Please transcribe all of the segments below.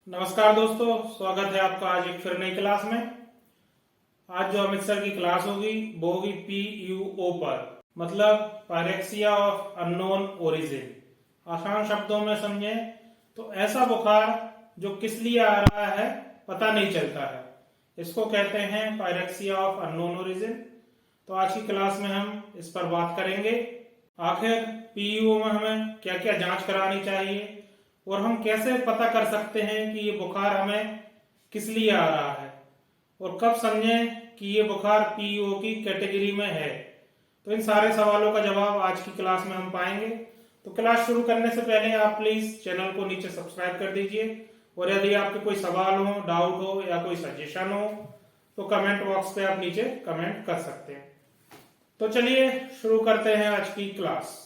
नमस्कार दोस्तों, स्वागत है आपका आज एक फिर नई क्लास में। आज जो अमित सर की क्लास होगी वो होगी PUO पर, मतलब पायरेक्सिया ऑफ अननोन ओरिजिन। आसान शब्दों में समझे तो ऐसा बुखार जो किस लिए आ रहा है पता नहीं चलता है, इसको कहते हैं पायरेक्सिया ऑफ अननोन ओरिजिन। तो आज की क्लास में हम इस पर बात करेंगे। आखिर PUO में हमें क्या क्या जांच करानी चाहिए और हम कैसे पता कर सकते हैं कि ये बुखार हमें किस लिए आ रहा है, और कब समझें कि ये बुखार PUO की कैटेगरी में है। तो इन सारे सवालों का जवाब आज की क्लास में हम पाएंगे। तो क्लास शुरू करने से पहले आप प्लीज चैनल को नीचे सब्सक्राइब कर दीजिए, और यदि आपके कोई सवाल हो, डाउट हो या कोई सजेशन हो तो कमेंट बॉक्स पे आप नीचे कमेंट कर सकते हैं। तो चलिए शुरू करते हैं आज की क्लास।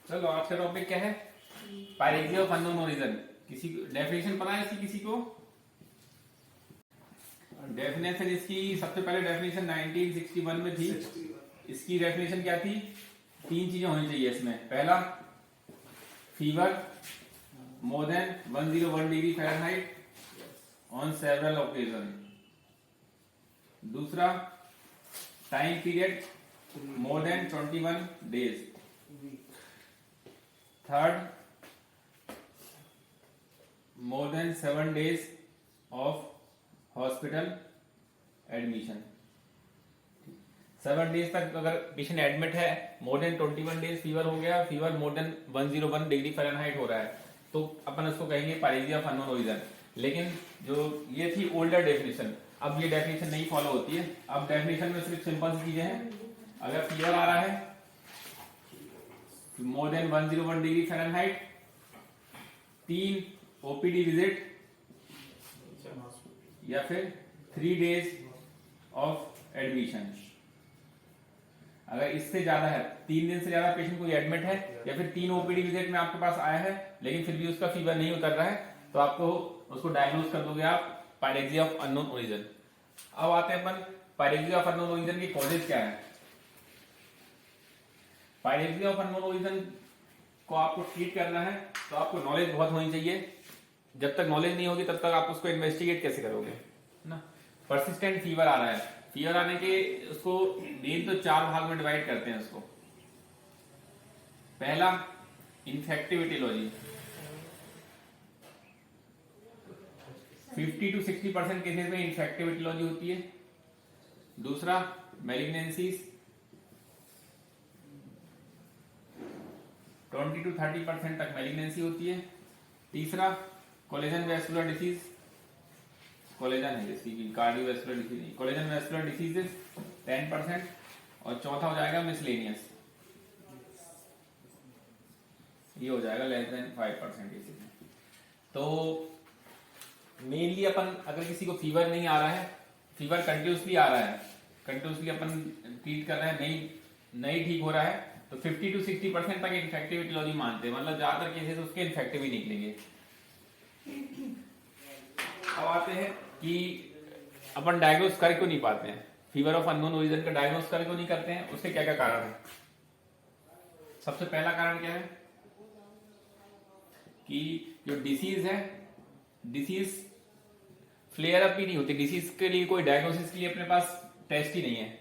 चलो आज का टॉपिक क्या है? Pyrexia of unknown origin. किसी को डेफिनेशन पता है इसकी? किसी को डेफिनेशन इसकी सबसे पहले डेफिनेशन 1961 में थी। इसकी डेफिनेशन क्या थी? तीन चीजें होनी चाहिए इसमें। पहला, fever more than 101 degree Fahrenheit on several occasion. दूसरा, time period more than 21 days. Third, more than 7 days of hospital admission। 7 days तक अगर पेशेंट एडमिट है, मोर देन 21 डेज फीवर हो गया, fever more than 101 degree Fahrenheit हो रहा है, तो अपन उसको कहेंगे पायरेक्सिया ऑफ अननोन ओरिजिन। लेकिन जो ये थी ओल्डर डेफिनेशन, अब ये डेफिनेशन नहीं फॉलो होती है। अब डेफिनेशन में सिर्फ सिंपल सी चीजें हैं। अगर फीवर आ रहा है मोर than 101 degree Fahrenheit, 3 OPD visit या फिर 3 डेज ऑफ एडमिशन। अगर इससे ज्यादा है, 3 दिन से ज्यादा पेशेंट कोई एडमिट है या फिर 3 ओपीडी विजिट में आपके पास आया है लेकिन फिर भी उसका फीवर नहीं उतर रहा है, तो आपको उसको डायग्नोज कर दोगे आप पायरेक्सिया ऑफ अननोन ओरिजिन। अब आते हैं अपन पायरेक्सिया ऑफ अननोन ओरिजिन की कॉजेज क्या है। पायरेक्सिया ऑफ अननोन ओरिजिन को आपको ट्रीट करना है तो आपको नॉलेज बहुत होनी चाहिए। जब तक नॉलेज नहीं होगी तब तक आप उसको इन्वेस्टिगेट कैसे करोगे ना। परसिस्टेंट फीवर आ रहा है, फीवर आने के उसको मेन तो 4 भाग में डिवाइड करते हैं उसको। पहला, इन्फेक्टिव एटियोलॉजी। 50 to 60% केसेस में इन्फेक्टिव एटियोलॉजी होती है। दूसरा, मैलिग्नेंसीज 20 to 30% तक मैलिग्नेंसी होती है। तीसरा, कोलेजन वेस्कुलर डिसीज, कोलेजन है जिसकी कार्डियोवैस्कुलर डिसीज नहीं, कोलेजन वेस्कुलर डिसीजेस 10%। और चौथा हो जाएगा मिसलेनियस, ये हो जाएगा लेस देन 5%। तो मेनली अपन अगर किसी को फीवर नहीं आ रहा है, फीवर कंटिन्यूसली आ रहा है, कंटिन्यूसली अपन ट्रीट कर रहे हैं, नहीं ठीक हो रहा है, तो 50 to 60% तक इन्फेक्टिव एटियोलॉजी मानते हैं, मतलब ज्यादातर केसेस उसके इन्फेक्टिव ही निकलेंगे। अब आते हैं कि अपन डायग्नोस कर क्यों नहीं पाते हैं, फीवर ऑफ अननोन ओरिजिन का डायग्नोस कर क्यों नहीं करते हैं, उसके क्या क्या कारण है। सबसे पहला कारण क्या है कि जो डिसीज है, डिसीज फ्लेयर अप ही नहीं होती। डिसीज के लिए कोई डायग्नोसिस के लिए अपने पास टेस्ट ही नहीं है।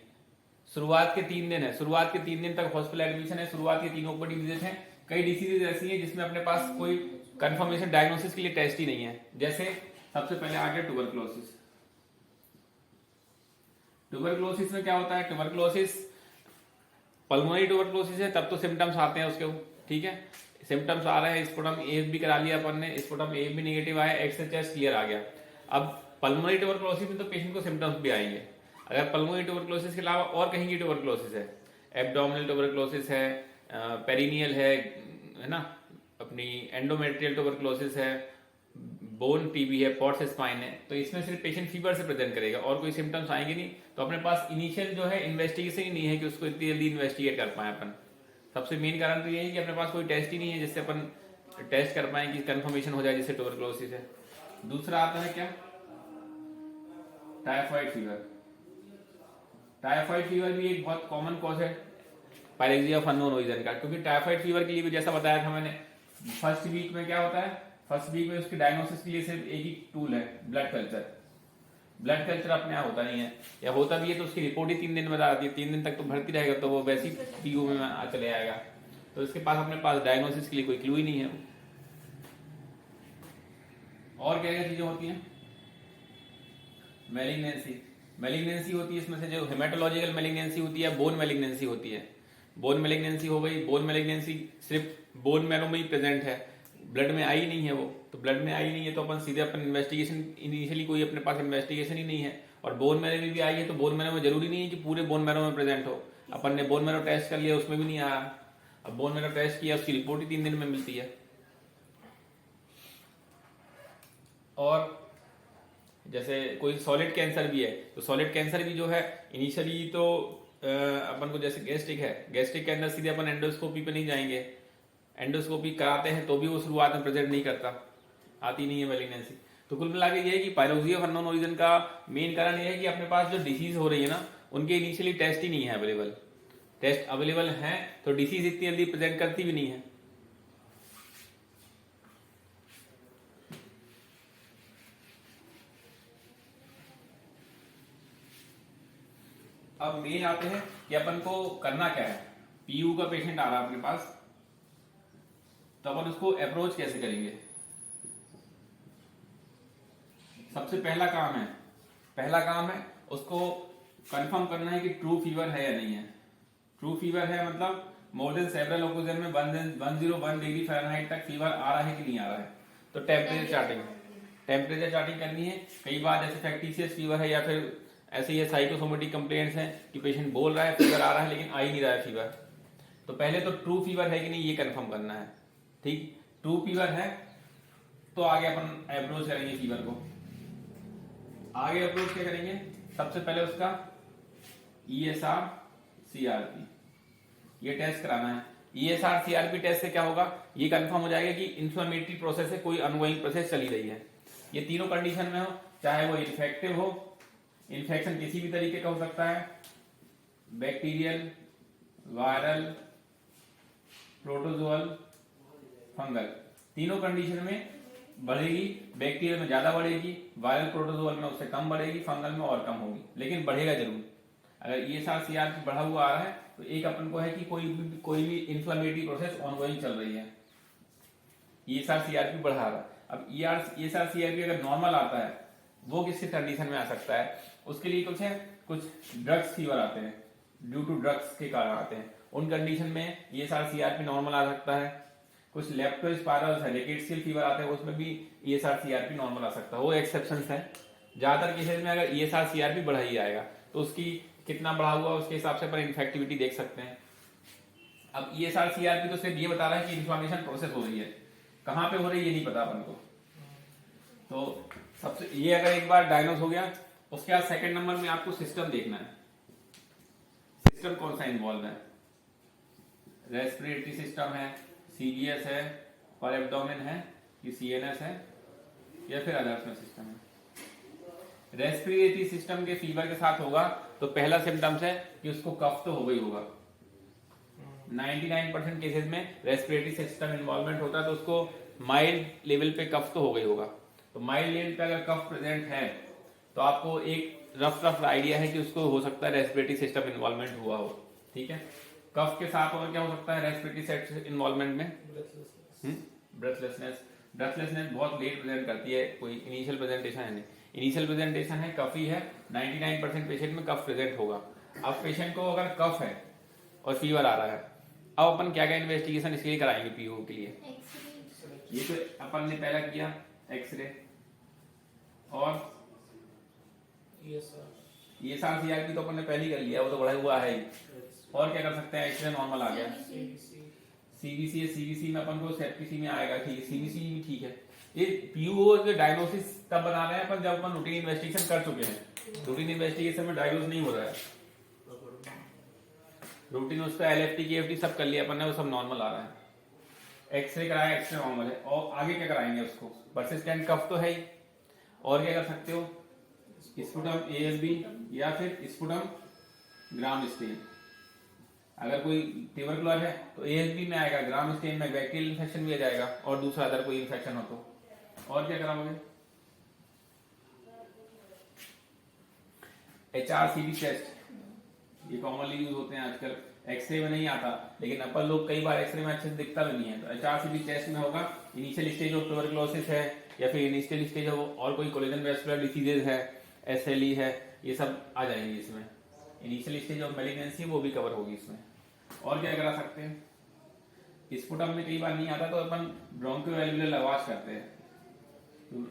शुरुआत के 3 दिन है, शुरुआत के 3 दिन तक हॉस्पिटल एडमिशन है, शुरुआत के 3 ओपीडी विजिट है। कई डिसीजेज ऐसी हैं जिसमें अपने पास कोई कंफर्मेशन डायग्नोसिस के लिए टेस्ट ही नहीं है। जैसे सबसे पहले आ गया ट्यूबरक्लोसिस। ट्यूबरक्लोसिस में क्या होता है? ट्यूबरक्लोसिस पल्मोनरी ट्यूबरक्लोसिस है, तब तो सिम्टम्स आते हैं उसके, ठीक है, सिम्टम्स आ रहे हैं, स्पुटम ए भी करा लिया अपन ने, स्पुटम ए भी नेगेटिव आया, एक्सरे टेस्ट क्लियर आ गया। अब पल्मोनरी ट्यूबरक्लोसिस में तो पेशेंट को सिम्टम्स भी आएंगे। अगर पल्मोनरी ट्यूबरक्लोसिस के अलावा और कहीं की ट्यूबरक्लोसिस है, एब्डोमिनल ट्यूबरक्लोसिस है, पेरिनियल है ना, अपनी एंडोमेट्रियल ट्यूबरक्लोसिस है, बोन टीबी है, पॉट्स स्पाइन है, तो इसमें सिर्फ पेशेंट फीवर से प्रेजेंट करेगा और कोई सिम्टम्स आएंगे नहीं। तो अपने पास इनिशियल जो है इन्वेस्टिगेशन ही नहीं है कि उसको इतनी जल्दी इन्वेस्टिगेट कर पाए अपन। सबसे मेन कारण तो यही है कि अपने पास कोई टेस्ट ही नहीं है जिससे अपन टेस्ट कर पाए कि कंफर्मेशन हो जाए जिससे ट्यूबरक्लोसिस है। दूसरा आता है क्या? Typhoid fever. टाइफाइड फीवर भी एक बहुत कॉमन कॉज है पायरेक्सिया ऑफ अननोन ओरिजिन का, क्योंकि टाइफाइड फीवर के लिए भी जैसा बताया था मैंने, फर्स्ट वीक में क्या होता है, फर्स्ट वीक में उसके डायग्नोसिस के लिए सिर्फ एक ही टूल है, ब्लड कल्चर। ब्लड कल्चर अपने यहाँ होता नहीं है, या होता भी है तो उसकी रिपोर्ट ही 3 दिन में आती है, 3 दिन तक तो भर्ती रहेगा तो वो वैसे ही पीयू में चले आएगा, तो इसके पास अपने पास डायग्नोसिस के लिए कोई क्लू ही नहीं है। और क्या क्या चीजें होती हैं, मैलिग्नेंसी। मैलिग्नेंसी होती है इसमें से जो हेमेटोलॉजिकल मैलिग्नेंसी होती है, बोन मैलिग्नेंसी होती है। बोन मैलिग्नेंसी हो गई, बोन मैलिग्नेंसी सिर्फ बोन मैरो में ही प्रेजेंट है, ब्लड में आई नहीं है वो, तो ब्लड में आई नहीं है तो अपन सीधे अपन इन्वेस्टिगेशन, इनिशियली कोई अपने पास इन्वेस्टिगेशन ही नहीं है। और बोन मैरो में भी आई है तो बोन मैरो में जरूरी नहीं है कि पूरे बोन मैरो में प्रेजेंट हो, अपन ने बोन मैरो टेस्ट कर लिया उसमें भी नहीं आया, अब बोन मैरो टेस्ट किया उसकी रिपोर्ट ही 3 दिन में मिलती है। और जैसे कोई सॉलिड कैंसर भी है, तो सॉलिड कैंसर भी जो है इनिशियली तो अपन को जैसे गैस्ट्रिक है, गैस्ट्रिक के अंदर सीधे अपन एंडोस्कोपी पे नहीं जाएंगे, एंडोस्कोपी कराते हैं तो भी वो शुरुआत में प्रेजेंट नहीं करता, आती नहीं है मैलिग्नेंसी। तो कुल मिला के ये है कि पायरोक्सिया ऑफ अननोन ओरिजिन का मेन कारण ये है कि अपने पास जो डिसीज हो रही है ना, उनके इनिशियली टेस्ट ही नहीं है अवेलेबल, टेस्ट अवेलेबल हैं तो डिसीज इतनी जल्दी प्रेजेंट करती भी नहीं है। अब मेन आते हैं कि अपन को करना क्या है, पीयू का पेशेंट आ रहा है अपने पास, तो अपन उसको अप्रोच कैसे करेंगे। सबसे पहला काम है उसको कंफर्म करना है कि ट्रू फीवर है या नहीं है। ट्रू फीवर है मतलब मोर देन सेवरल ओकेजन में 101 डिग्री फ़ारेनहाइट तक फीवर आ रहा है कि नहीं आ रहा है, तो टेम्परेचर चार्टिंग करनी है। कई बार जैसे फैक्टिशियस फीवर है या फिर ऐसे ही साइकोसोमेटिक कंप्लेंट्स हैं कि पेशेंट बोल रहा है फीवर आ रहा है लेकिन आ ही नहीं रहा है फीवर, तो पहले तो ट्रू फीवर है कि नहीं ये कंफर्म करना है। ठीक, ट्रू फीवर है तो आगे अपन अप्रोच करेंगे फीवर को। आगे अप्रोच क्या करेंगे, सबसे पहले उसका ESR CRP ये टेस्ट कराना है। ESR CRP टेस्ट से क्या होगा, ये कंफर्म हो जाएगा कि इन्फ्लेमेटरी प्रोसेस है, कोई अनगोइंग प्रोसेस चली रही है। ये तीनों कंडीशन में हो, चाहे वो इन्फेक्टिव हो, इन्फेक्शन किसी भी तरीके का हो सकता है, बैक्टीरियल, वायरल, प्रोटोजोअल, फंगल, तीनों कंडीशन में बढ़ेगी। बैक्टीरियल में ज्यादा बढ़ेगी, वायरल प्रोटोजोअल में उससे कम बढ़ेगी, फंगल में और कम होगी, लेकिन बढ़ेगा जरूर। अगर ESR CRP बढ़ा हुआ आ रहा है तो एक अपन को है कि कोई भी इन्फ्लेमेटरी प्रोसेस ऑनगोइंग चल रही है, ESR CRP बढ़ा रहा है। अब ESR CRP अगर नॉर्मल आता है वो किस कंडीशन में आ सकता है, उसके लिए कुछ ड्रग्स फीवर आते हैं, ड्यू टू ड्रग्स के कारण आते हैं, उन कंडीशन में ESR CRP नॉर्मल आ सकता है। कुछ लेप्टोस्पायरल रिकेट्सियल फीवर आते हैं उसमें भी ESR CRP नॉर्मल आ सकता है, वो एक्सेप्शंस है। ज्यादातर केसेस में अगर ESR CRP बढ़ा ही आएगा तो उसकी कितना बढ़ा हुआ उसके हिसाब से अपन इन्फेक्टिविटी देख सकते हैं। अब ESR CRP तो सिर्फ ये बता रहा है कि इन्फ्लेमेशन प्रोसेस हो रही है, कहाँ पे हो रही है ये नहीं पता अपन को। तो सबसे ये अगर एक बार डायग्नोज हो गया, उसके बाद सेकंड नंबर में आपको सिस्टम देखना है, सिस्टम कौन सा इन्वॉल्व है, रेस्पिरेटरी सिस्टम है, CVS है, और एब्डोमेन है, कि CNS है, या फिर अदर्स में सिस्टम है। रेस्पिरेटरी सिस्टम के फीवर के साथ होगा तो पहला सिम्टम्स है कि उसको कफ तो हो गई होगा। 99% केसेस में रेस्पिरेटरी सिस्टम इन्वॉल्वमेंट होता है तो उसको माइल्ड लेवल पे कफ तो हो गई होगा। तो माइल्ड लेवल पे अगर कफ प्रेजेंट है तो आपको एक रफ आइडिया है कि उसको हो सकता है रेस्पिरेटरी सिस्टम इन्वॉल्वमेंट हुआ हो। ठीक है, कफ के साथ और क्या हो सकता है रेस्पिरेटरी सिस्टम इन्वॉल्वमेंट में, ब्रेथलेसनेस बहुत लेट प्रेजेंट करती है, कोई इनिशियल प्रेजेंटेशन है नहीं, इनिशियल प्रेजेंटेशन है कफ ही है, 99% पेशेंट में कफ प्रेजेंट होगा। अब पेशेंट को अगर कफ है और फीवर आ रहा है, अब अपन क्या क्या इन्वेस्टिगेशन इसके लिए कराएंगे पीओ के लिए, ये तो अपन ने पहला किया एक्सरे, और ESR CRP तो अपन ने पहले ही कर लिया, वो तो बढ़ा हुआ है ही। और क्या कर सकते हैं, एक्सरे नॉर्मल आ गया, CBC में अपन को सेप्टिसी में आएगा, ठीक है, CBC भी ठीक है। ये पीओ के डायग्नोसिस तब बना रहे हैं अपन जब अपन रूटीन इन्वेस्टिगेशन कर चुके हैं, रूटीन इन्वेस्टिगेशन में डायग्नोस नहीं हो रहा है, रूटीन उसका LFT KFT सब कर लिया अपन ने, वो सब नॉर्मल आ रहा है, एक्सरे कराया एक्सरे नॉर्मल है, और आगे क्या कराएंगे उसको, परसिस्टेंट कफ तो है ही, और क्या कर सकते हो, स्पुटम AFB या फिर स्पुटम ग्राम स्टेन। अगर कोई ट्यूबरकुलर है तो AFB में आएगा, ग्राम स्टेन में बैक्टीरियल इन्फेक्शन भी आ जाएगा और दूसरा अदर कोई इन्फेक्शन हो तो। और क्या कराओगे? HRCT टेस्ट, ये कॉमनली यूज होते हैं आजकल। एक्सरे में नहीं आता, लेकिन अपन लोग कई बार एक्सरे में अच्छे से दिखता भी नहीं है, तो HRCT टेस्ट में होगा इनिशियल स्टेज ऑफ ट्यूबरकुलोसिस है या फिर इनिशियल स्टेज ऑफ और कोई कोलिजन वेस्कुलर डिसीजेज है, SLE है, ये सब आ जाएंगे इसमें। इनिशियल स्टेज ऑफ मैलिग्नेंसी वो भी कवर होगी इसमें। और क्या करा सकते हैं? स्पुटम में कई बार नहीं आता तो अपन ब्रोंकोएल्वुलर लवाज करते हैं,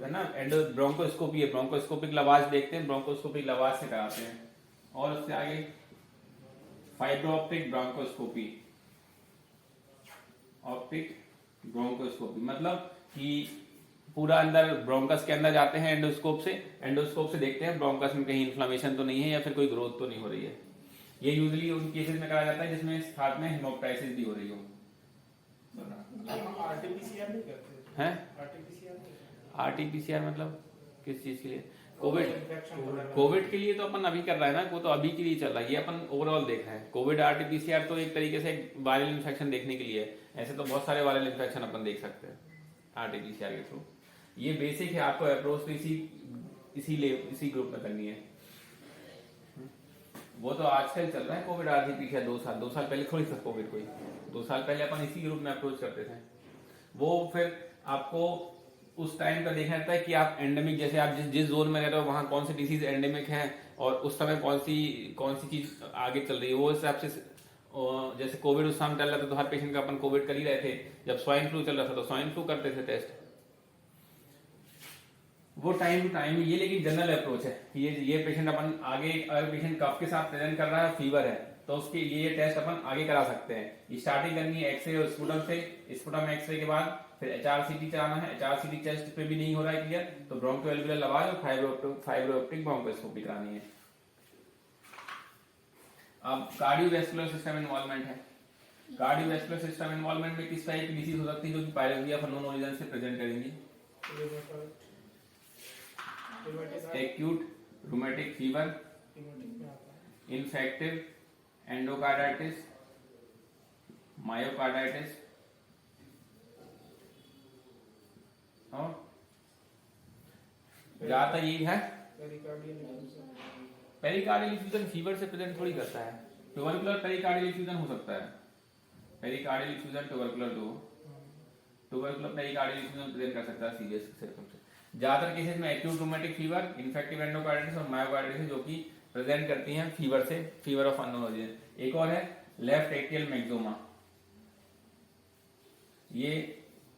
है ना, एंडो ब्रोंकोस्कोपी है, ब्रोंकोस्कोपिक लवाज देखते हैं, ब्रोंकोस्कोपिक लवाज से कराते हैं। और उससे आगे fibro optic bronchoscopy, optic bronchoscopy मतलब कि पूरा अंदर ब्रोंकस के अंदर जाते हैं एंडोस्कोप से देखते हैं ब्रोंकस में कहीं इन्फ्लेमेशन तो नहीं है या फिर कोई ग्रोथ तो नहीं हो रही है। ये यूजुअली उन केसेस में कराया जाता है जिसमें साथ में हेमोप्टाइसिस भी हो रही हो। आरटीपीसीआर नहीं करते हैं? आरटीपीसीआर मतलब किस चीज के लिए? कोविड के लिए तो अपन अभी कर रहे हैं ना, वो तो अभी के लिए चल रहा है, ये अपन ओवरऑल देख रहे हैं। कोविड आरटीपीसीआर तो एक तरीके से वायरल इन्फेक्शन देखने के लिए है, ऐसे तो बहुत सारे वायरल इन्फेक्शन अपन देख सकते हैं आरटीपीसीआर के थ्रू। ये बेसिक है, आपको अप्रोच तो इसी ग्रुप में करनी है। वो तो आजकल चल रहा है कोविड आरटीपीसीआर, 2 साल पहले थोड़ी सा कोविड कोई 2 साल पहले अपन इसी ग्रुप में अप्रोच करते थे। वो फिर आपको उस टाइम का देखना रहता है कि आप एंडेमिक, जैसे आप जिस जोन में रह रहे हो वहां कौन सी डिसीज एंडेमिक है और उस समय कौन सी चीज आगे चल रही है, वो हिसाब से। जैसे कोविड उस समय चल रहा था तो हर पेशेंट का अपन कोविड कर ही रहे थे। जब स्वाइन फ्लू चल रहा था तो स्वाइन फ्लू करते थे टेस्ट। वो टाइम टू टाइम ये, लेकिन जनरल अप्रोच है कि ये पेशेंट अपन आगे, अगर पेशेंट कफ के साथ प्रेजेंट कर रहा है, फीवर है, तो उसके लिए ये टेस्ट अपन आगे करा सकते हैं। स्टार्टिंग करनी है एक्सरे और स्पुटम से, स्पुटम एक्सरे के बाद फिर HRCT चलाना है। HRCT टेस्ट पे भी नहीं हो रहा है क्लियर तो ब्रोंकोएल्वुलर लवाज और फाइब्रो ऑप्टिक ब्रोंकोस्कोपी करानी है। अब कार्डियोवैस्कुलर सिस्टम इन्वॉल्वमेंट है। कार्डियोवैस्कुलर सिस्टम इन्वॉल्वमेंट में किस टाइप की डिसीज हो सकती है जो कि पायरेक्सिया ऑफ अननोन ओरिजिन से प्रेजेंट करेंगी? Acute rheumatic fever, infective endocarditis, myocarditis और ज्यादातर यही है। पेरिकार्डियल इफ्यूजन फीवर से प्रेजेंट थोड़ी करता है, ट्यूबरकुलर पेरिकार्डियल इफ्यूजन हो सकता है। Pericardial effusion tubercular tubercular pericardial effusion present कर सकता है सीरियस सिम्पटम से। ज्यादातर केसेस में acute rheumatic fever, infective endocarditis और मायोकार्डाइटिस जो कि प्रेजेंट करती हैं फीवर से, फीवर ऑफ अननोन ओरिजिन। एक और है लेफ्ट एट्रियल मैक्सोमा, ये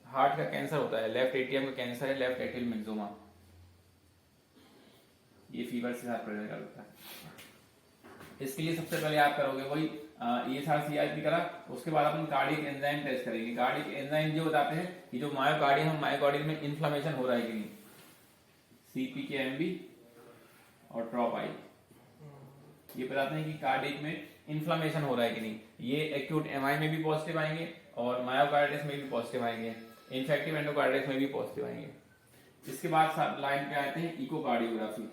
हार्ट का कैंसर होता है, लेफ्ट एट्रियम का कैंसर है लेफ्ट एट्रियल मैक्सोमा, ये फीवर से साथ प्रेजेंट करता है। इसके लिए सबसे पहले आप करोगे वही ESR-CRP करा, उसके बाद अपन कार्डियक एंजाइम टेस्ट करेंगे। कार्डियक एंजाइम जो बताते हैं कि जो मायोकार्डियम में इन्फ्लेमेशन हो रहा है कि नहीं, CPKMB और TROP-I, ये बताते हैं कि कार्डियक में इन्फ्लेमेशन हो रहा है कि नहीं। ये एक्यूट MI में भी पॉजिटिव आएंगे और मायोकार्डाइटिस में भी पॉजिटिव आएंगे, इन्फेक्टिव एंडोकार्डाइटिस में भी पॉजिटिव आएंगे। इसके बाद लाइन पे आते हैं इकोकार्डियोग्राफी।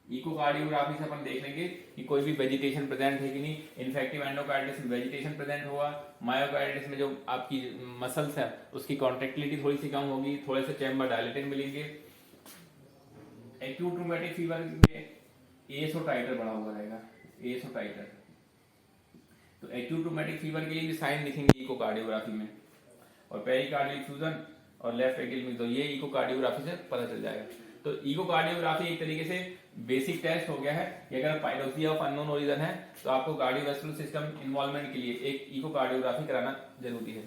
इकोकार्डियोग्राफी से अपन देख लेंगे कि कोई भी वेजिटेशन प्रेजेंट है कि नहीं। इन्फेक्टिव एंडोकार्डाइटिस में वेजिटेशन प्रेजेंट होगा, मायोकार्डाइटिस में जो आपकी मसल्स है उसकी कॉन्ट्रेक्टिलिटी थोड़ी सी कम होगी, थोड़े से चैम्बर डायलेटेड मिलेंगे। एक्यूट रूमेटिक फीवर में ASO टाइटर बढ़ा हुआ रहेगा, ASO टाइटर। तो एक्यूट रूमेटिक फीवर के लिए भी साइन लिखेंगे इकोकार्डियोग्राफी में। और पेरिकार्डियल इफ्यूजन और लेफ्ट एट्रियल में, तो ये इकोकार्डियोग्राफी से पता चल जाएगा। तो इकोकार्डियोग्राफी एक तरीके से बेसिक टेस्ट हो गया है कि अगर पायरेक्सिया ऑफ अननोन ओरिजिन है तो आपको कार्डियोवैस्कुलर सिस्टम इन्वॉल्वमेंट के लिए एक इकोकार्डियोग्राफी कराना जरूरी है।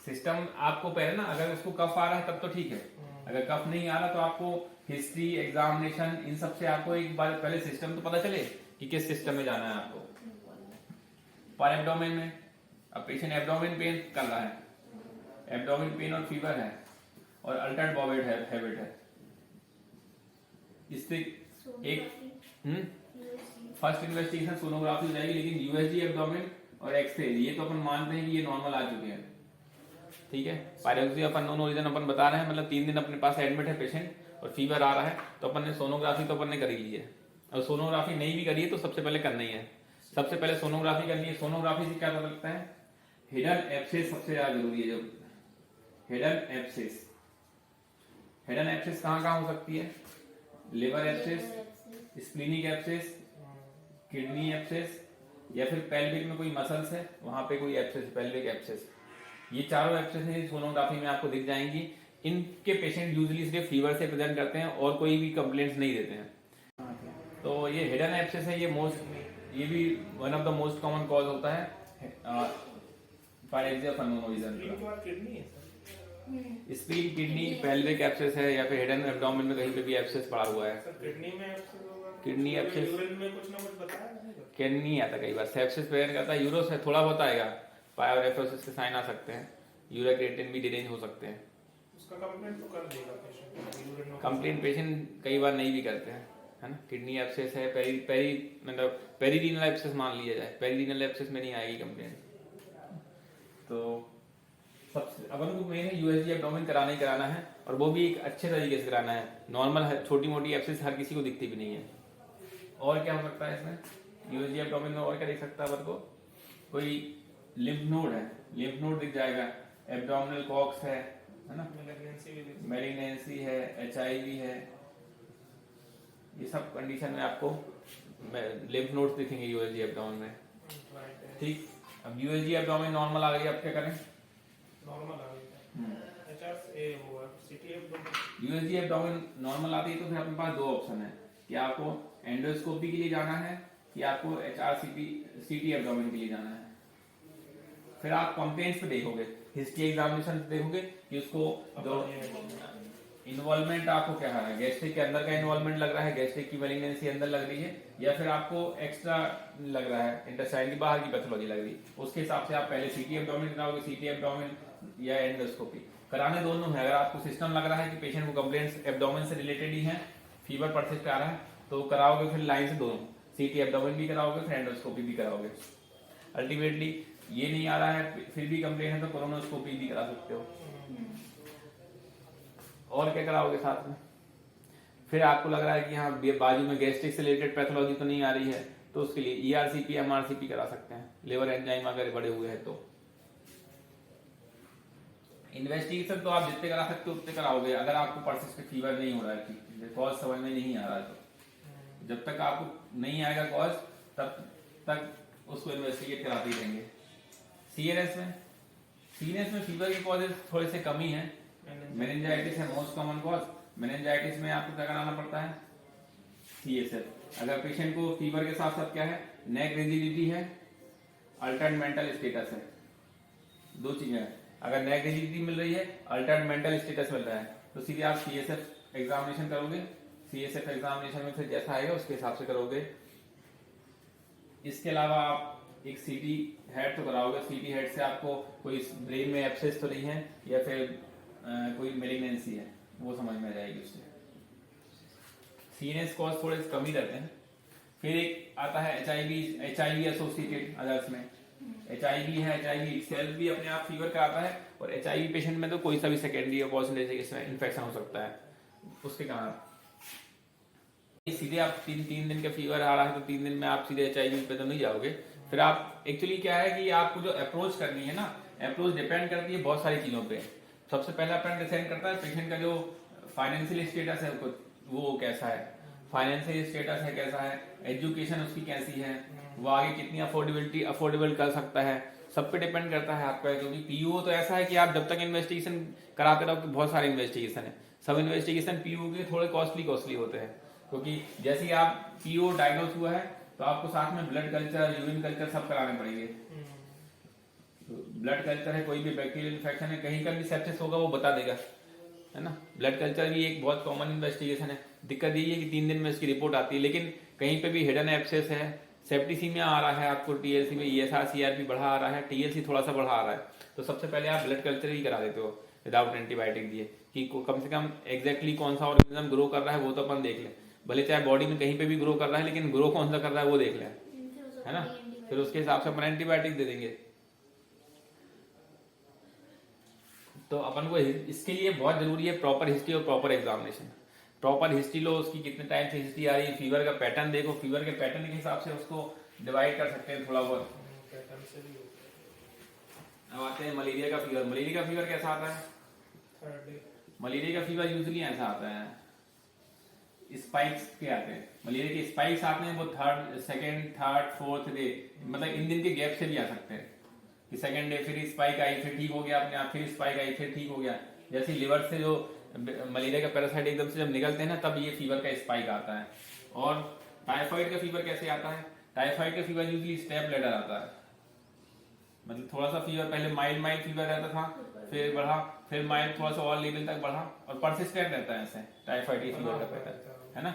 सिस्टम आपको पहले ना, अगर उसको कफ आ रहा है तब तो ठीक है, अगर कफ नहीं आ रहा तो आपको हिस्ट्री, एग्जामिनेशन, इन सब से आपको एक बार पहले सिस्टम तो पता चले कि किस सिस्टम में जाना है आपको। पर एब्डोमेन में अब पेशेंट एब्डोमेन पेन कर रहा है, एब्डोमेन पेन और फीवर है और अल्टर्ड बॉवेड हैबिट है, इससे एक फर्स्ट इन्वेस्टिगेशन सोनोग्राफी हो जाएगी। लेकिन USG एब्डोमेन और एक्सरे ये तो अपन मानते हैं कि ये नॉर्मल आ चुके हैं, ठीक है। पायरेक्सिया ऑफ अननोन ओरिजिन अपन बता रहे हैं, मतलब 3 दिन अपने पास एडमिट है पेशेंट और फीवर आ रहा है तो अपन ने सोनोग्राफी तो अपन ने करी ली है। और सोनोग्राफी नहीं भी करी है तो सबसे पहले करना ही है, सबसे पहले सोनोग्राफी करनी है। सोनोग्राफी से क्या पता लगता है? हिडन एब्सेस सबसे ज्यादा जरूरी है। जो हिडन एब्सेस, हिडन एब्सेस कहाँ कहाँ हो सकती है? Liver abscess, splenic abscess, kidney abscess, या फिर पेल्विक में कोई मसल्स है वहां पे कोई एब्सेस, पेल्विक एब्सेस। ये चारों एब्सेस सोनोग्राफी में आपको दिख जाएंगी। इनके पेशेंट यूजुअली सिर्फ फीवर से प्रेजेंट करते हैं और कोई भी कंप्लेंट्स नहीं देते हैं। तो ये हिडन एब्सेस है, ये भी one of the most common cause होता है pyrexia of unknown origin. Spleen, kidney, pelvic abscess है, या फिर हिडन एब्डोमेन में कहीं पे भी एब्सेस पड़ा हुआ है। किडनी में एब्सेस होगा, किडनी एब्सेस यूरिन में कुछ ना कुछ बताया नहीं? किडनी नहीं आता, कई बार सेप्सिस प्रेजेंट करता है, यूरो से थोड़ा बहुत आएगा, पायोरेफ्रोसिस के साइन आ सकते हैं, यूरिक क्रिएटिनिन भी डिरेंज हो सकते हैं। उसका कंप्लेंट तो कर देगा पेशेंट, यूरिन में कंप्लेंट पेशेंट कई बार नहीं भी करते हैं, है ना। किडनी एब्सेस है, मतलब पेरिरीनल एब्सेस मान लिया जाए, पेरिरीनल एब्सेस में नहीं आएगी कंप्लेंट। तो सबसे अपन को मेन है यूएसजी एब्डोमेन कराना ही कराना है, और वो भी एक अच्छे तरीके से कराना है। नॉर्मल छोटी मोटी एब्सेस हर किसी को दिखती भी नहीं है। और क्या हो सकता है इसमें यूएसजी एब्डोमेन में? और क्या दिख सकता है अपन को? कोई लिम्फ नोड है, लिम्फ नोड दिख जाएगा, एब्डोमिनल कॉक्स है ना, मैलिग्नेंसी है, एचआईवी है, ये सब कंडीशन में आपको लिम्फ नोड्स दिखेंगे यूएसजी एब्डोमेन में। ठीक, अब यूएसजी एब्डोमेन नॉर्मल आ गई, अब क्या करें? नॉर्मल आ गई एचआरए हुआ, सीटी एब्डोमेन। यूएसजी एब्डोमेन नॉर्मल आती है तो फिर अपने पास दो ऑप्शन है कि आपको एंडोस्कोपी के लिए जाना है कि आपको सीटी एब्डोमेन के लिए जाना है। फिर आप कंप्लेंट्स पे देखोगे, हिस्ट्री एग्जामिनेशन देखोगे कि उसको जो इन्वॉल्वमेंट आपको क्या है, गैस्ट्रिक के अंदर का इन्वॉल्वमेंट लग रहा है, गैस्ट्रिक की मैलिग्नेंसी अंदर लग रही है, या फिर आपको एक्स्ट्रा लग रहा है, इंटेस्टाइन की बाहर की पैथोलॉजी लग रही है। उसके हिसाब से आप पहले सीटी एब्डोमेन कराओगे, सीटी एब्डोमेन या एंडोस्कोपी कराने दोनों है। अगर आपको सिस्टम लग रहा है कि पेशेंट को कंप्लेंट्स एब्डोमेन से रिलेटेड ही है, फीवर परसिस्ट आ रहा है, तो कराओगे फिर लाइन से दोनों, सीटी एब्डोमेन भी कराओगे, फिर एंडोस्कोपी भी कराओगे। अल्टीमेटली ये नहीं आ रहा है फिर भी कंप्लेंट है तो कोलोनोस्कोपी भी करा सकते हो। और क्या कराओगे साथ में? फिर आपको लग रहा है कि हाँ बाजू में गैस्ट्रिक से रिलेटेड पैथोलॉजी तो नहीं आ रही है, तो उसके लिए ईआरसीपी, एमआरसीपी करा सकते हैं, लिवर एंजाइम अगर बड़े हुए हैं तो। इन्वेस्टिगेशन तो आप जितने करा सकते हो उतने कराओगे, अगर आपको परसिस्टेंट फीवर नहीं हो रहा है, कॉज समझ में नहीं आ रहा है, तो जब तक आपको नहीं आएगा कॉज तब तक उसको इन्वेस्टिगेट कराते ही रहेंगे। सीएनएस में फीवर के कॉजेज थोड़े से कम ही है। मेनिंजाइटिस है मोस्ट कॉमन कॉज। मेनिंजाइटिस में आपको क्या कराना पड़ता है? सीएसएफ। अगर पेशेंट को फीवर के साथ साथ क्या है, नेक रिजिडिटी है, अल्टर्ड मेंटल स्टेटस है, दो चीजें हैं। अगर नेक रिजिडिटी मिल रही है, अल्टर्ड मेंटल स्टेटस मिल रहा है, तो सीधे आप सीएसएफ एग्जामिनेशन करोगे। सीएसएफ एग्जामिनेशन में फिर जैसा आएगा उसके हिसाब से करोगे। इसके अलावा आप एक सीटी हेड तो कराओगे। सीटी हेड से आपको कोई ब्रेन में एब्सेस तो नहीं है या फिर कोई मेलिग्नेंसी है, वो समझ में आ जाएगी उससे। सीएनएस कॉज थोड़े कम ही रहते हैं। फिर एक आता है एचआईवी एसोसिएटेड अदर्स में। एचआईवी है, एचआईवी सेल्फ भी अपने आप फीवर का आता है, और एचआईवी पेशेंट में तो कोई सा भी सेकेंडरी इसमें इन्फेक्शन हो सकता है उसके कारण। सीधे आप तीन दिन का फीवर आ रहा है तो 3 दिन में आप सीधे एचआईवी पे तो नहीं जाओगे। फिर आप एक्चुअली क्या है कि आपको जो अप्रोच करनी है ना, अप्रोच डिपेंड करती है बहुत सारी चीजों पे। सबसे पहला पॉइंट डिपेंड करता है पेशेंट का जो फाइनेंशियल स्टेटस है वो कैसा है, फाइनेंशियल स्टेटस है कैसा है, एजुकेशन उसकी कैसी है, वो आगे कितनी अफोर्डेबल कर सकता है, सब पे डिपेंड करता है आपका। क्योंकि पीयू तो ऐसा है कि आप जब तक इन्वेस्टिगेशन कराते रहो, बहुत सारे इन्वेस्टिगेशन है, सब इन्वेस्टिगेशन पीयू के थोड़े कॉस्टली होते हैं। क्योंकि जैसे ही आप पीयू डायग्नोज हुआ है तो आपको साथ में ब्लड कल्चर, यूरिन कल्चर सब कराने पड़ेंगे। ब्लड कल्चर है, कोई भी बैक्टीरियल इन्फेक्शन है, कहीं का भी सेप्सिस होगा वो बता देगा, है ना। ब्लड कल्चर भी एक बहुत कॉमन इन्वेस्टिगेशन है। दिक्कत यही है कि 3 दिन में इसकी रिपोर्ट आती है, लेकिन कहीं पे भी हिडन एब्सेस है, सेप्टिसीमिया आ रहा है, आपको टीएलसी में ईएसआर सीआरपी बढ़ा आ रहा है, टीएलसी थोड़ा सा बढ़ा आ रहा है, तो सबसे पहले आप ब्लड कल्चर ही करा देते हो विदाउट एंटीबायोटिक दिए, कि कम से कम एग्जैक्टली कौन सा ऑर्गेनिज्म ग्रो कर रहा है वो तो अपन देख लें। भले चाहे बॉडी में कहीं पे भी ग्रो कर रहा है, लेकिन ग्रो कौन सा कर रहा है वो देख लें, है ना। फिर उसके हिसाब से अपन एंटीबायोटिक दे देंगे। तो अपन को इसके लिए बहुत जरूरी है प्रॉपर हिस्ट्री और प्रॉपर एग्जामिनेशन। प्रॉपर हिस्ट्री लो उसकी, कितने टाइम से हिस्ट्री आ रही है, फीवर का पैटर्न देखो, फीवर के पैटर्न के हिसाब से उसको डिवाइड कर सकते हैं थोड़ा बहुत। पैटर्न से भी होता अब आते हैं मलेरिया का फीवर। मलेरिया का फीवर कैसा आता है? है। थर्ड डे मलेरिया का फीवर यूजुअली ऐसा आता है, स्पाइक्स के आते हैं। मलेरिया के स्पाइक्स आते हैं वो सेकंड, थर्ड, फोर्थ डे, मतलब इन दिन के गैप से भी आ सकते हैं कि सेकंड डे फिर स्पाइक आई, फिर ठीक हो गया अपने आप, फिर स्पाइक आई, फिर ठीक हो गया। जैसे लिवर से जो मलेरिया का पैरासाइट एकदम से जब निकलते हैं ना, तब ये फीवर का स्पाइक आता है। और टाइफाइड का फीवर कैसे आता है? टाइफाइड का फीवर यूजुअली स्टेप लेडर आता है, मतलब थोड़ा सा फीवर पहले माइल्ड फीवर रहता था, फिर बढ़ा, फिर माइल्ड थोड़ा सा और लेवल तक बढ़ा, और परसिस्टेंट रहता है ऐसे टाइफाइड के फीवर का पैटर्न, है ना।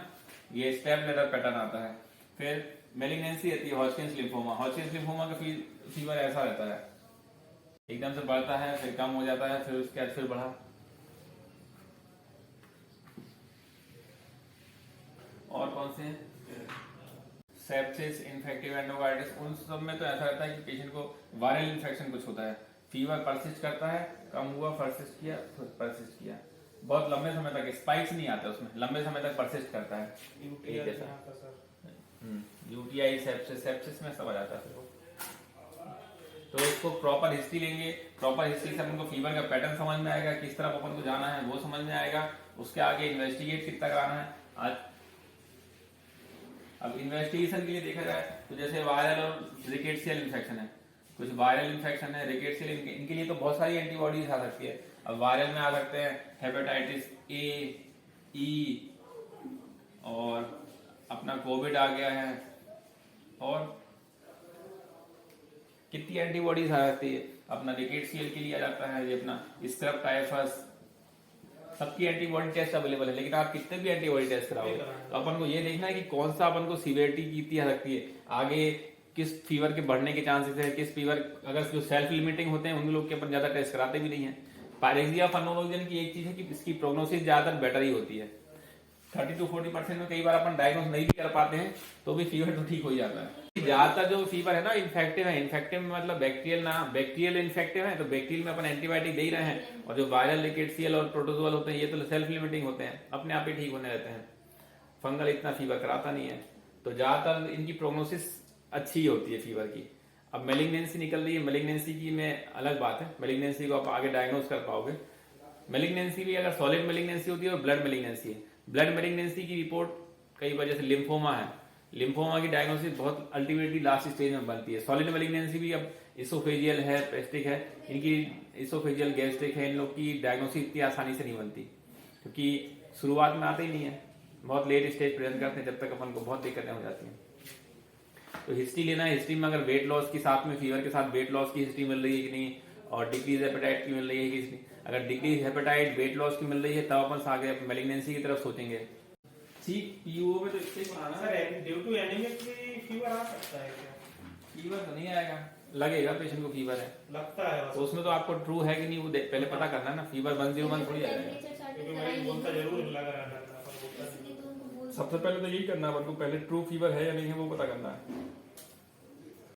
ये स्टेप लेडर पैटर्न आता है। फिर मेलिग्नेंसी रहती है, हॉजकिंस लिम्फोमा। हॉजकिंस लिम्फोमा का फीवर ऐसा रहता है, एकदम से बढ़ता है, फिर कम हो जाता है, फिर उसके बाद फिर बढ़ा। और कौन से? सेप्सिस, इन्फेक्टिव एंडोकार्डिटिस, उन सब में तो ऐसा रहता है कि पेशेंट को वायरल इन्फेक्शन कुछ होता है, फीवर परसिस्ट करता है, कम हुआ, परसिस्ट किया, परसिस्ट किया, बहुत लंबे समय तक, स्पाइक्स नहीं आता उसमें, लंबे समय तक परसिस्ट करता है। यूटीआई, सेप्सिस में सब आ जाता है। तो इसको प्रॉपर हिस्ट्री लेंगे, प्रॉपर हिस्ट्री से हमको फीवर का पैटर्न समझ में आएगा, किस तरफ अपन को जाना है वो समझ में आएगा, उसके आगे इन्वेस्टिगेट कितना कराना है। आज अब इन्वेस्टिगेशन के लिए देखा जाए तो जैसे वायरल और रिकेट्सियल इन्फेक्शन है, कुछ वायरल इन्फेक्शन है, रिकेट्सियल, इनके लिए तो बहुत सारी एंटीबॉडीज आ सकती है। अब वायरल में आ सकते हैं हेपेटाइटिस ए, ई, और अपना कोविड आ गया है, और कितनी एंटीबॉडीज आ जाती है। अपना रिकेट्सियल के लिए आ जाता है ये अपना स्क्रब टाइफस, सबकी एंटीबॉडी टेस्ट अवेलेबल है। लेकिन आप कितने भी एंटीबॉडी टेस्ट कराओगे तो अपन को ये देखना है कि कौन सा अपन को सीवियरिटी कितनी आ सकती है, आगे किस फीवर के बढ़ने के चांसेस है, किस फीवर, अगर जो सेल्फ लिमिटिंग होते हैं उन लोग के अपन ज्यादा टेस्ट कराते भी नहीं है। पायरेक्सिया फनोलोजन की एक चीज है कि इसकी प्रोग्नोसिस ज्यादातर बेटर ही होती है, 30 to 40% में कई बार अपन डायग्नोस नहीं भी कर पाते हैं तो भी फीवर तो ठीक हो जाता है। ज्यादातर जो फीवर है ना इन्फेक्टिव है, इन्फेक्टिव में मतलब बैक्टीरियल ना, बैक्टीरियल इन्फेक्टिव है तो बैक्टीरियल में अपन एंटीबायोटिक दे ही रहे हैं, और जो वायरल, रिकेट्सियल और प्रोटोजोअल होते हैं ये तो सेल्फ लिमिटिंग होते हैं, अपने आप ही ठीक होने रहते हैं, फंगल इतना फीवर कराता नहीं है। तो ज्यादातर इनकी प्रोग्नोसिस अच्छी होती है फीवर की। अब मेलिग्नेंसी निकल रही है, मेलिग्नेंसी की में अलग बात है, मेलिग्नेंसी को आप आगे डायग्नोस कर पाओगे। मेलिग्नेंसी भी अगर सॉलिड मेलिग्नेंसी होती है और ब्लड मेलिग्नेंसी है। ब्लड मेलिग्नेंसी की रिपोर्ट कई वजह से, लिम्फोमा है, लिम्फोमा की डायग्नोसिस बहुत अल्टीमेटली लास्ट स्टेज में बनती है। सॉलिड मेलिग्नेंसी भी अब इसोफेजियल है, पेस्टिक है, इनकी इसोफेजियल गैस्ट्रिक है, इन लोग की डायग्नोसिस इतनी आसानी से नहीं बनती क्योंकि शुरुआत में आते ही नहीं है, बहुत लेट स्टेज प्रेजेंट करते हैं, जब तक अपन को बहुत दिक्कतें हो जाती हैं। तो हिस्ट्री लेना है, हिस्ट्री में अगर वेट लॉस की साथ में फीवर के साथ वेट लॉस की हिस्ट्री मिल रही है कि नहीं, और डिक्रीज हेपेटाइट की मिल रही है कि नहीं, अगर डिक्रीज हेपेटाइट वेट लॉस की मिल रही है तब अपन आगे मेलिग्नेंसी की तरफ सोचेंगे। ठीक, पीयूओ में तो इससे ही पढ़ाना सर, ड्यू टू एनीमिक भी फीवर आ सकता है क्या? फीवर तो नहीं आएगा, लगेगा पेशेंट को फीवर है, लगता है तो उसमें तो आपको ट्रू है कि नहीं वो पहले पता करना है ना। फीवर 101 थोड़ी आ जाएगा, क्योंकि मैं बोलता जरूर लग रहा था, पर बोलता नहीं। सबसे पहले तो यही करना है अपन को, पहले ट्रू फीवर है या नहीं है वो पता करना है।